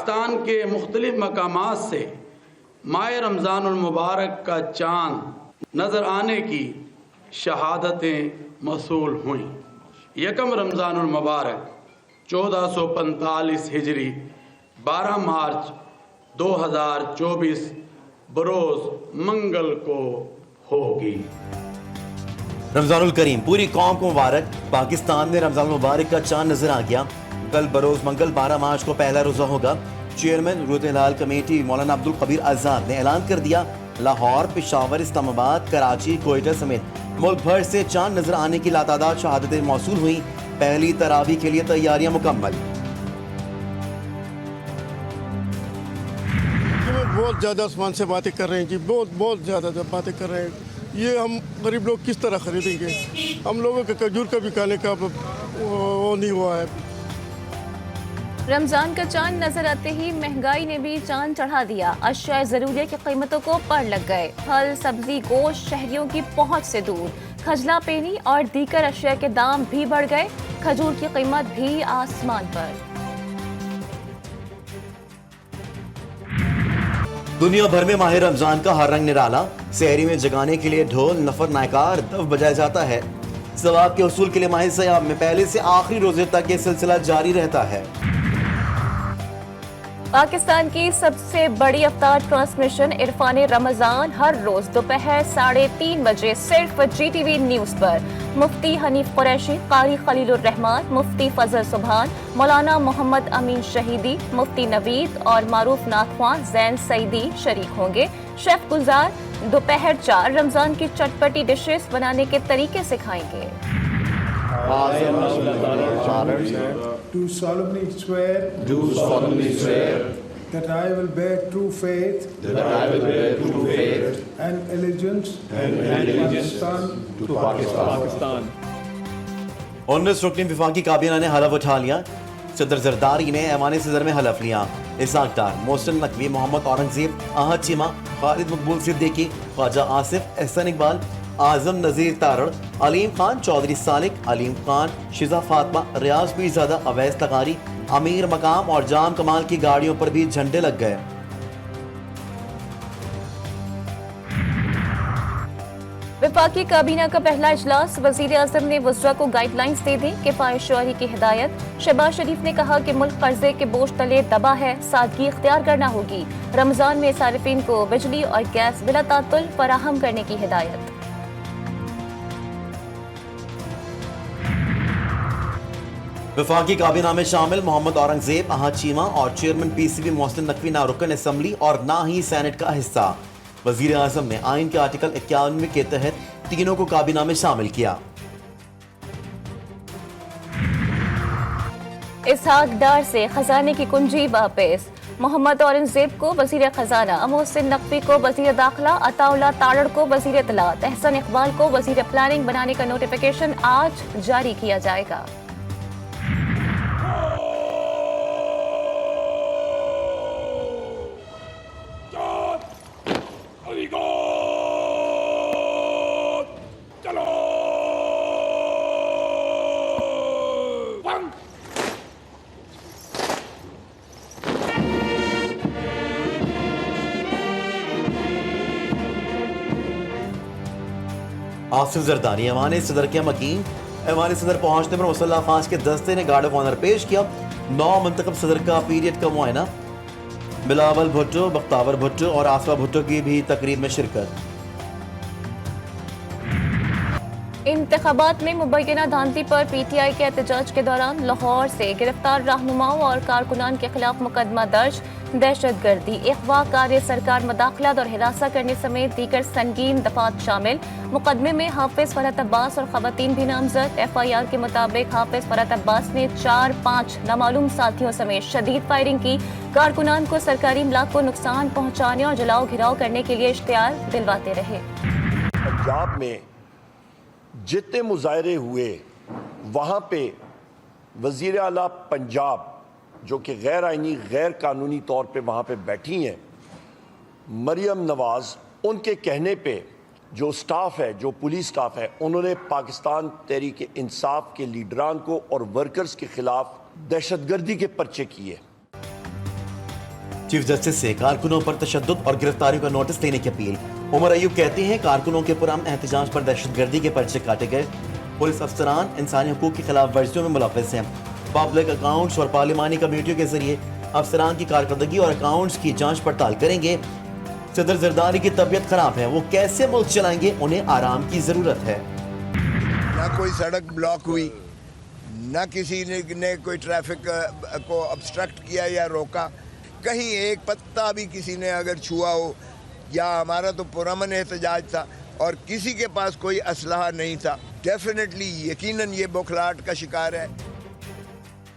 पाकिस्तान के मुख्तलिफ मकामात से माह रमज़ानुल मुबारक का चाँद नज़र आने की शहादतें मौसूल हुई। यकम रमज़ानुल मुबारक 1445 हिजरी 12 मार्च 2024 बरोज़ मंगल को होगी। रमज़ानुल करीम पूरी कौम को मुबारक। पाकिस्तान में रमज़ानुल मुबारक का चांद नजर आ गया। कल बरोज़ मंगल 12 मार्च को पहला रोज़ा होगा। चेयरमैन रूयत हिलाल कमेटी मौलाना अब्दुल कबीर आज़ाद ने ऐलान कर दिया, लाहौर, पेशावर, इस्लामाबाद, कराची, कोयटा समेत मुल्क भर से चांद नजर आने की लातादाद शहादतें मौसूल हुई। पहली तरावी के लिए तैयारियां मुकम्मल। बहुत ज़्यादा आसमान से बातें कर रहे हैं जी, बहुत ज़्यादा बातें कर रहे हैं। ये हम गरीब लोग किस तरह खरीदेंगे? हम लोगों के खजूर का भी खाने का वो नहीं हुआ है। रमजान का चांद नजर आते ही महंगाई ने भी चांद चढ़ा दिया। अशिया ज़रूरिया की कीमतों को पर लग गए। फल, सब्जी, गोश्त शहरियों की पहुंच से दूर। खजला पेनी और दीगर अशिया के दाम भी बढ़ गए। खजूर की कीमत भी आसमान पर। दुनिया भर में माह रमजान का हर रंग निराला। सहरी में जगाने के लिए ढोल, नफर, नायकार, दफ बजाया जाता है। सवाब के उसूल के लिए माह सयाब में पहले से आखिरी रोजे तक ये सिलसिला जारी रहता है। पाकिस्तान की सबसे बड़ी अफ्तार ट्रांसमिशन इरफान रमजान हर रोज दोपहर 3:30 बजे सिर्फ GTV न्यूज पर। मुफ्ती हनीफ कुरैशी, कारी खलीलुर रहमान, मुफ्ती फजल सुभान, मौलाना मोहम्मद अमीन शहीदी, मुफ्ती नवीद और मारूफ नाथवान जैन सईदी शरीक होंगे। शेफ गुलजार दोपहर 4 रमजान की चटपटी डिशेस बनाने के तरीके सिखाएंगे। Do solemnly swear that I will bear true faith and allegiance to Pakistan. 19 रुकनी विफाकी काबीना ने हलफ उठा लिया। सदर जरदारी ने ऐवान सदर में हलफ लिया। इसाक डार, मोहसिन नकवी, मोहम्मद औरंगजेब, अहद चीमा, खालिद मकबूल सिद्दीकी, ख्वाजा आसिफ, एहसन इकबाल, आजम नजीर तारड़, अलीम खान, चौधरी सालिक, अलीम खान, शिजा फातमा, रियाज पीरजादा, अवैस तगारी, अमीर मकाम और जाम कमाल की गाड़ियों पर भी झंडे लग गए। वफाकी काबीना का पहला इजलास। वजीर आजम ने वज़रा को गाइडलाइंस दे दी। किफायत शुआरी की हिदायत। शहबाज शरीफ ने कहा कि मुल्क कर्जे के बोझ तले दबा है, सादगी इख्तियार करना होगी। रमजान में सारिफीन को बिजली और गैस बिला तातुल फराहम करने की हिदायत। वफाकी काबीना में शामिल मोहम्मद औरंगजेब, अहद चीमा और चेयरमैन PCB मोहसिन नकवी ना रुकन असम्बली और ना ही सेनेट का हिस्सा। वजीर आजम ने आइन के आर्टिकल 91 के तहत तीनों को काबीना में शामिल किया। इसहाक डार से खजाने की कुंजी वापस। मोहम्मद औरंगजेब को वजीर खजाना, मोहसिन नकवी को वजीर दाखिला, अताउल्लाह तारड़ को वजीर इत्तलात, एहसन इकबाल को वजीर प्लानिंग बनाने का नोटिफिकेशन आज जारी किया जाएगा। आसिफ जरदारी ऐवान सदर के मकीन। ऐवान सदर पहुंचने पर मुसल्ला अफवाज के दस्ते ने गार्ड ऑफ ऑनर पेश किया। 9 मुंतखब सदर का पीरियड का मुआयना। बिलावल भुट्टो, बख्तावर भुट्टो और आसफा भुट्टो की भी तकरीब में शिरकत। इंतखाबात में मुबैना धांधली पर PTI के एहतजाज के दौरान लाहौर से गिरफ्तार रहनुमाओं और कारकुनान के खिलाफ मुकदमा दर्ज। दहशतगर्दी, अगवा, कार्य सरकार मदाखलत और हिरासा करने समेत दीगर संगीन दफात शामिल। मुकदमे में हाफिज फरहत अब्बास और खवातीन भी नामजद। FIR के मुताबिक हाफिज फरहत अब्बास ने 4-5 नामालूम साथियों समेत शदीद फायरिंग की। कारकुनान को सरकारी इमलाक को नुकसान पहुँचाने और जलाओ घिराव करने के लिए इश्तिहार दिलवाते रहे। पंजाब में जितने मुजाहरे हुए वहाँ पे वज़ीर आला पंजाब जो कि गैर आइनी गैर कानूनी तौर पे वहाँ पे बैठी हैं, मरियम नवाज़, उनके कहने पे जो स्टाफ है, जो पुलिस स्टाफ है, उन्होंने पाकिस्तान तहरीक इंसाफ के लीडरान को और वर्कर्स के खिलाफ दहशतगर्दी के पर्चे किए। चीफ जस्टिस से कारकुनों पर तशद्दुद और गिरफ्तारियों का नोटिस लेने की अपील। उमर अयूब कहते हैं कारकुनों के पुरअमन एहतजाज पर दहशतगर्दी के पर्चे काटे गए। पुलिस अफसरान इंसानी हकूक की खिलाफ वर्जियों में मुलव्वस हैं। पब्लिक अकाउंट्स और पार्लिमानी कमेटियों के जरिए अफसरान की कारकर्दगी और अकाउंट्स की जांच पड़ताल करेंगे। सदर जरदारी की तबीयत खराब है, वो कैसे मुल्क चलाएंगे, उन्हें आराम की जरूरत है। ना कोई सड़क ब्लॉक हुई, ना किसी ने कोई ट्रैफिक को ऑब्स्ट्रक्ट किया या रोका, कहीं एक पत्ता भी किसी ने अगर छुआ हो, या हमारा तो पुरअमन एहतजाज था और किसी के पास कोई असलहा नहीं था। डेफिनेटली यकीनन ये बौखलाहट का शिकार है।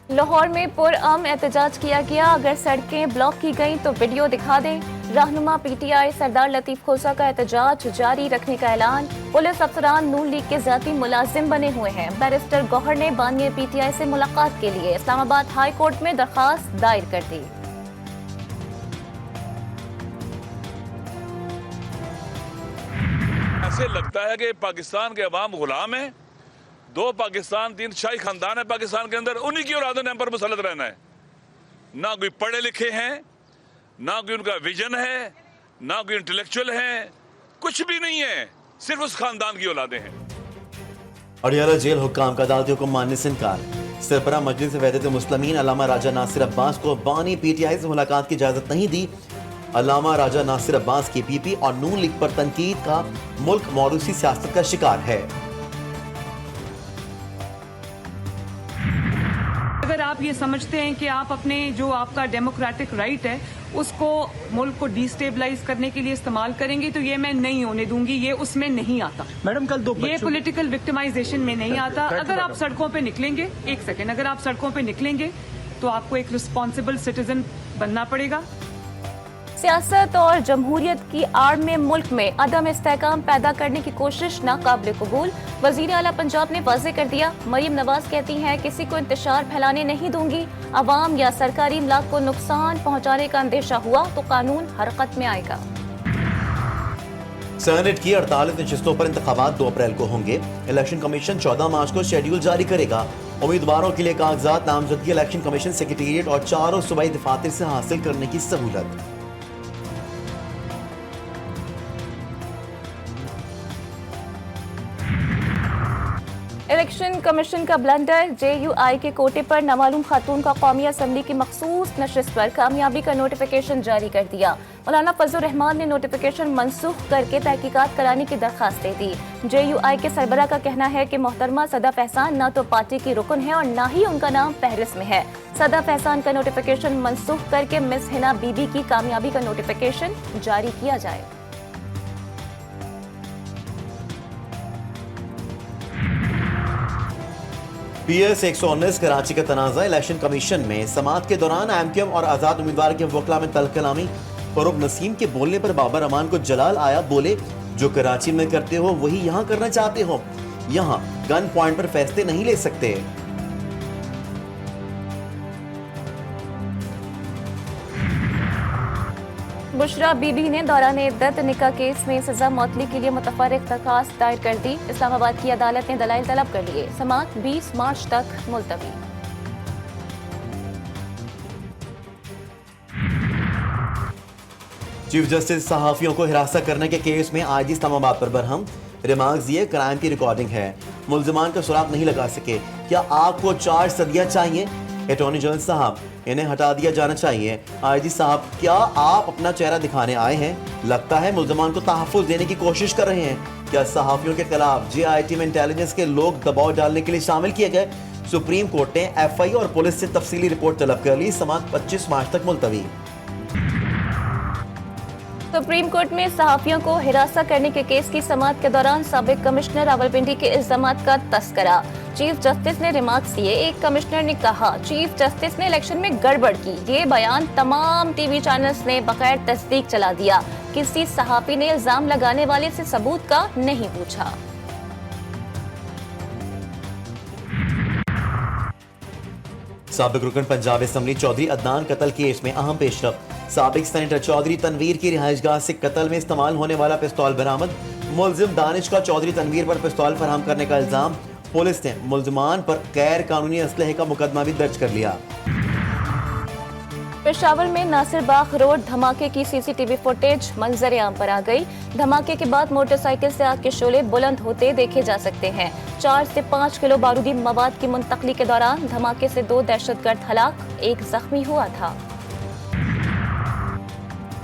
लाहौर में पुरअमन एहतजाज किया गया। अगर सड़कें ब्लॉक की गईं तो वीडियो दिखा दें। रहनुमा पीटीआई सरदार लतीफ खोसा का एहतजाज जारी रखने का ऐलान। पुलिस अफसरान नून लीग के ज़ाती मुलाजिम बने हुए हैं। बैरिस्टर गौहर ने बानिए पीटीआई से मुलाकात के लिए इस्लामाबाद हाई कोर्ट में दरखास्त दायर कर दी। ऐसे लगता है कि पाकिस्तान के अवाम गुलाम है। 2 पाकिस्तान 3 शाही खानदान है पाकिस्तान के अंदर, उन्हीं की औलादों ने हम पर मुसल्लत रहना है। ना कोई पढ़े लिखे हैं, ना कोई उनका विजन है, ना कोई इंटेलेक्चुअल है, कुछ भी नहीं है, सिर्फ उस खानदान की औलादें हैं। अडियाला जेल हुक्काम का अदालती हुक्म मानने से इनकार। सरबराह मजलिस वहदत मुस्लिमीन अल्लामा राजा नासिर अब्बास को बानी पीटीआई से मुलाकात की इजाजत नहीं दी। अल्लामा राजा नासिर अब्बास की पीपी और नून लीग पर तनकीद का मुल्क मौरूसी सियासत का शिकार है। अगर आप ये समझते हैं कि आप अपने जो आपका डेमोक्रेटिक राइट है उसको मुल्क को डिस्टेबलाइज करने के लिए इस्तेमाल करेंगे तो ये मैं नहीं होने दूंगी। ये उसमें नहीं आता मैडम। कल 2 ये पॉलिटिकल विक्टिमाइजेशन में नहीं आता। अगर आप सड़कों पे निकलेंगे, एक सेकेंड, अगर आप सड़कों पे निकलेंगे तो आपको एक रिस्पॉन्सिबल सिटीजन बनना पड़ेगा। सियासत और जमहूरियत की आड़ में मुल्क में अदम इस्तेहकाम पैदा करने की कोशिश नाकाबिल कबूल। वजीर आला पंजाब ने वाज़े कर दिया। मरीम नवाज कहती हैं किसी को इंतशार फैलाने नहीं दूंगी। अवाम या सरकारी इमलाक को नुकसान पहुंचाने का अंदेशा हुआ तो कानून हरकत में आएगा। सेनेट की 48 नशिस्तों पर इंतखाबात 2 अप्रैल को होंगे। इलेक्शन कमीशन 14 मार्च को शेड्यूल जारी करेगा। उम्मीदवारों के लिए कागजात नामजदगी इलेक्शन कमीशन सेक्रेटेरिएट और 4 सूबाई दफातर से हासिल करने की सहूलत। इलेक्शन कमीशन का ब्लंडर। JUI के कोटे पर नामालूम खातून का कौमी असम्बली की मखसूस नशिस्त पर कामयाबी का नोटिफिकेशन जारी कर दिया। मौलाना फजल रहमान ने नोटिफिकेशन मनसूख करके तहकीकात कराने की दरखास्त दे दी। JUI के सरबराह का कहना है कि मोहतरमा सदफ एहसान न तो पार्टी की रुकन है और न ही उनका नाम फहरिस्त में है। सदफ एहसान का नोटिफिकेशन मनसूख करके मिस हिना बीबी की कामयाबी का नोटिफिकेशन जारी किया जाए। PS 119 कराची का तनाज़ा। इलेक्शन कमीशन में समाअत के दौरान MQM और आज़ाद उम्मीदवार के वकला में तलकलामी। फरूक नसीम के बोलने पर बाबर अमान को जलाल आया। बोले जो कराची में करते हो वही यहाँ करना चाहते हो। यहाँ गन पॉइंट पर फैसले नहीं ले सकते। बुशरा बीबी ने दौरान इद्दत निकाह केस में सजा मौतली के लिए मुतफर्रिक दरखास्त दायर कर दी। इस्लामाबाद की अदालत ने दलाइल तलब कर लिए। समाअत 20 मार्च तक मुलतवी। चीफ जस्टिस सहाफियों को हिरासत करने के केस में आज इस्लामाबाद पर बरहम। रिमार्क्स दिए क्राइम की रिकॉर्डिंग है, मुल्जिमान का सुराग नहीं लगा सके। क्या आपको 4 सदियां चाहिए? अटॉर्नी जनरल साहब इन्हें हटा दिया जाना चाहिए। IG साहब क्या आप अपना चेहरा दिखाने आए हैं? लगता है मुल्जिमान को तहफ़्फ़ुज़ देने की कोशिश कर रहे हैं। क्या सहाफ़ियों के खिलाफ JIT में इंटेलिजेंस के लोग दबाव डालने के लिए शामिल किए गए? सुप्रीम कोर्ट ने FI और पुलिस से तफसीली रिपोर्ट तलब कर ली। समाअत 25 मार्च तक मुलतवी। सुप्रीम कोर्ट में सहाफियों को हिरासत करने के केस की समाअत के दौरान साबिक कमिश्नर रावलपिंडी के इल्जामात का तस्करा। चीफ जस्टिस ने रिमार्क्स दिए। एक कमिश्नर ने कहा चीफ जस्टिस ने इलेक्शन में गड़बड़ की। ये बयान तमाम टीवी चैनल्स ने बगैर तस्दीक चला दिया। किसी सहाफी ने इल्जाम लगाने वाले से सबूत का नहीं पूछा। साबिक रुकन पंजाब असम्बली चौधरी अदनान कत्ल केस में अहम पेशरफ। साबिक सेनेटर चौधरी तनवीर की रिहाइशगाह से कत्ल में इस्तेमाल होने वाला पिस्तौल बरामद। मुलजिम दानिश का चौधरी तनवीर पर पिस्तौल फराहम करने का इल्जाम। पुलिस ने मुलजमान पर गैर कानूनी असलहे का मुकदमा भी दर्ज कर लिया। पेशावर में नासिर बाग रोड धमाके की सीसीटीवी फुटेज मंजर आम पर आ गई। धमाके के बाद मोटरसाइकिल से आग के शोले बुलंद होते देखे जा सकते हैं। 4 से 5 किलो बारूदी मवाद की मुंतकली के दौरान धमाके से 2 दहशतगर्द हलाक, 1 जख्मी हुआ था।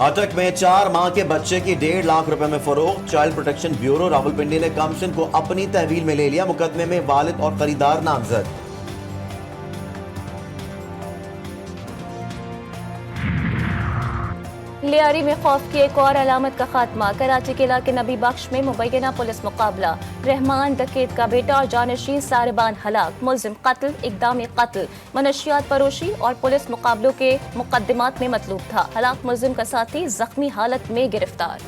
अटक में 4 माह के बच्चे की 1.5 लाख रुपए में फरोख्त। चाइल्ड प्रोटेक्शन ब्यूरो रावलपिंडी ने कमीशन को अपनी तहवील में ले लिया। मुकदमे में वालिद और खरीदार नामजद। लियारी में खौफ की एक और अलामत का खात्मा। कराची के इलाके नबी बख्श में मुबैना पुलिस मुकाबला। रहमान डकैत का बेटा और जानशीन सारबान हलाक। मुल्जिम कत्ल, इक़दाम कत्ल, मनशियात फरोशी और पुलिस मुकाबलों के मुकदमात में मतलूब था। हलाक मुल्जिम का साथी जख्मी हालत में गिरफ्तार।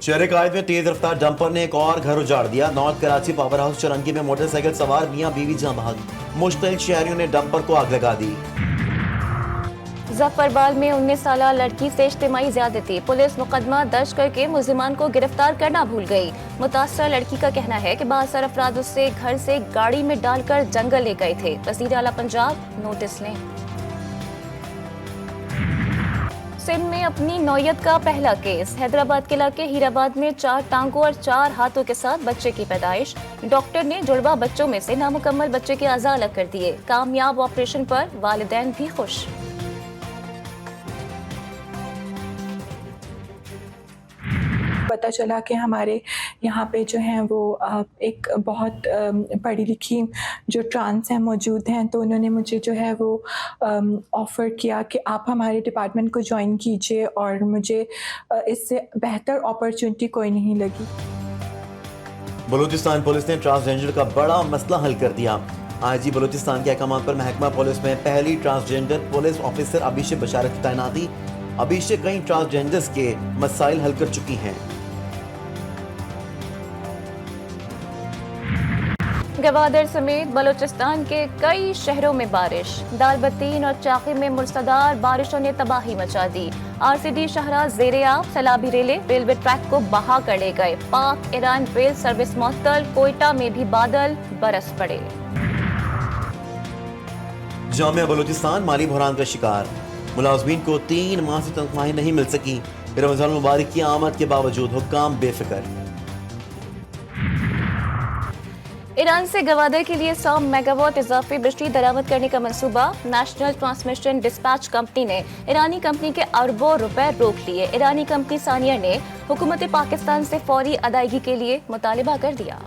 शहर कायद में तेज रफ्तार डंपर ने एक और घर उजाड़ दिया। नॉर्थ कराची पावर हाउस चौरंगी में मोटरसाइकिल सवार मियां बीवी जान बहक। मुश्तइल शहरियों ने डंपर को आग लगा दी। जफरबाल में 19 साल लड़की से इज्तिमाई ज्यादती। पुलिस मुकदमा दर्ज करके मुल्जिमान को गिरफ्तार करना भूल गई। मुतासरा लड़की का कहना है कि बासर अफराद उससे घर से गाड़ी में डालकर जंगल ले गए थे। वज़ीर आला पंजाब नोटिस लें। सिंध में अपनी नौयत का पहला केस। हैदराबाद के इलाके हीराबाद में 4 टांगों और 4 हाथों के साथ बच्चे की पैदाइश। डॉक्टर ने जुड़वा बच्चों में से नामुकम्मल बच्चे के अज़ा अलग कर दिए। कामयाब ऑपरेशन पर वालिदैन भी खुश। पता चला कि हमारे यहाँ पे जो हैं वो एक बहुत पढ़ी लिखी जो ट्रांस हैं मौजूद हैं, तो उन्होंने मुझे जो है वो ऑफ़र किया कि आप हमारे डिपार्टमेंट को ज्वाइन कीजिए, और मुझे इससे बेहतर अपॉर्चुनिटी कोई नहीं लगी। बलूचिस्तान पुलिस ने ट्रांसजेंडर का बड़ा मसला हल कर दिया। आईजी बलूचिस्तान के अहकाम पर महकमा पुलिस में पहली ट्रांसजेंडर पुलिस ऑफिसर अभिषेक बशारत की तैनाती। अभिषेक कई ट्रांसजेंडर्स के मसाइल हल कर चुकी हैं। गवादर समेत बलूचिस्तान के कई शहरों में बारिश। दालबत्तीन और चाकी में मुसलधार बारिशों ने तबाही मचा दी। आरसीडी शाहरा ज़ेरे-आब। सैलाबी रेलवे ट्रैक को बहा कर ले गए। पाक ईरान रेल सर्विस मुअत्तल। कोयटा में भी बादल बरस पड़े। जामिया बलूचिस्तान माली बहरान का शिकार। मुलाजमीन को 3 माह से तनख्वाहें नहीं मिल सकी। रमजान मुबारक की आमद के बावजूद हुक्काम बेफिक्र। ईरान से गवादर के लिए 100 मेगावाट इजाफी बिजली दरामद करने का मंसूबा। नेशनल ट्रांसमिशन डिस्पैच कंपनी ने ईरानी कंपनी के अरबों रुपए रोक लिए। ईरानी कंपनी सानियर ने हुकूमत पाकिस्तान से फौरी अदायगी के लिए मुतालिबा कर दिया।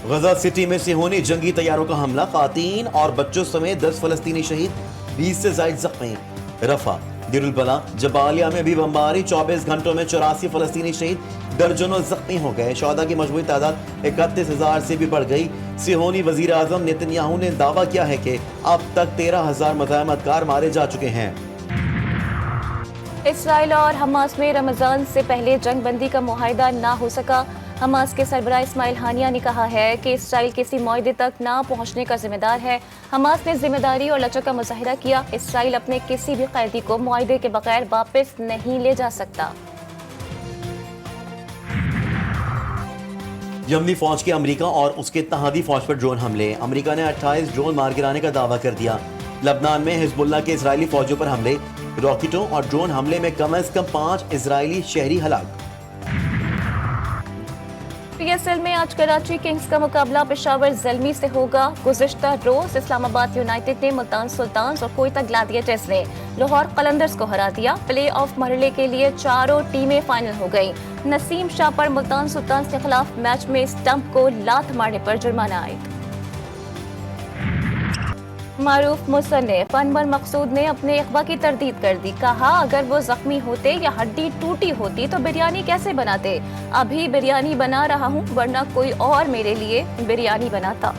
गजा सिटी में सिहोनी जंगी तैयारों का हमला। खातीन और बच्चों समेत 10 फलस्तीनी शहीद, 20 से ज्यादा जख्मी। रफा, दिरुलबला, जबालिया में भी बमबारी। 24 घंटों में 84 फलस्तीनी शहीद, दर्जनों जख्मी हो गए। शहदा की मजमूई तादाद 31,000 से भी बढ़ गई। सिहोनी वजीर आजम नेतन्याहू ने दावा किया है कि अब तक 13,000 मज़ाहमतकार मारे जा चुके हैं। इसराइल और हमास में रमजान से पहले जंग बंदी का मुआहिदा ना हो सका। हमास के सरबराह इस्माइल हानिया ने कहा है कि इसराइल किसी मुआहिदे तक ना पहुंचने का जिम्मेदार है। हमास ने जिम्मेदारी और लचक का मुजाहिरा किया। इसराइल अपने किसी भी कैदी को मुआहिदे के बगैर वापस नहीं ले जा सकता। यमनी फौज के अमेरिका और उसके तहादी फौज पर ड्रोन हमले। अमेरिका ने 28 ड्रोन मार गिराने का दावा कर दिया। लबनान में हिजबुल्लाह के इजरायली फौजियों पर हमले। रॉकेटों और ड्रोन हमले में कम से कम 5 इजरायली शहरी हलाक। पीएसएल में आज कराची किंग्स का मुकाबला पेशावर ज़ल्मी से होगा। गुज़िश्ता रोज इस्लामाबाद यूनाइटेड ने मुल्तान सुल्तान्स और कोयटा ग्लैडिएटर्स ने लाहौर कलंदर्स को हरा दिया। प्ले ऑफ मरहले के लिए चारों टीमें फाइनल हो गईं। नसीम शाह पर मुल्तान सुल्तान्स के खिलाफ मैच में स्टंप को लात मारने पर जुर्माना आयद। मारूफ मुसन्निफ अनवर मकसूद ने अपने इख्वा की तरदीद कर दी। कहा, अगर वो जख्मी होते या हड्डी टूटी होती तो बिरयानी कैसे बनाते। अभी बिरयानी बना रहा हूँ, वरना कोई और मेरे लिए बिरयानी बनाता।